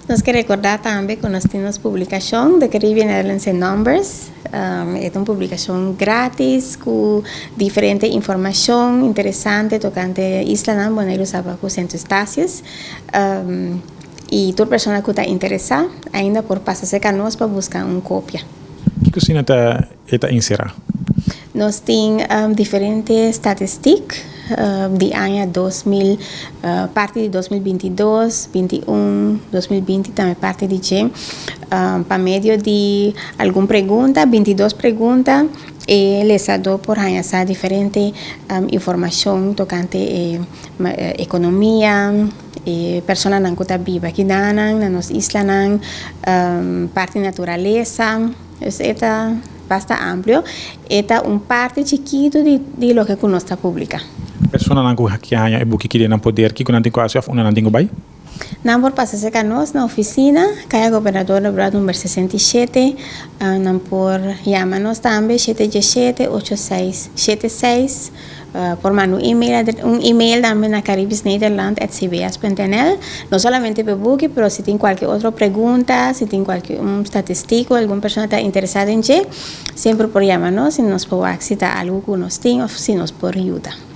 Nós queremos recordar também que nós temos publicação de Caribbean Airlines Numbers. É uma publicação grátis com diferente informação interessante tocante Isla Nam, Bonaire, Sabaco, Centro Estácios. E toda pessoa que está interessada ainda pode passar a nós para buscar uma cópia. Que cosina está inserida? Nós temos diferentes estatísticas de ano 2000, parte de 2022, 2021, 2020 também parte de para meio de alguma pergunta, 22 perguntas, e les dou por aí essa diferente informação tocante economia, pessoas que estão vivas aqui na nossa isla, parte natureza, é bastante amplo, é parte chiquito de lo que nós está publica. Persona nangu haki hanya ibu kikiri nan poder ki kunanting ko asya una nanting bay? Não por passar a nós na oficina, que é a governadora do número 67, não por chamar-nos também 717-8676, por mandar um e-mail também na caribesnederland@cbs.nl. Não somente para book, mas se tem qualquer outra pergunta, se tem qualquer estatístico, alguma pessoa está interessada em sempre por chamar-nos e nós podemos aceitar algo que nós temos ou se nos por ajuda.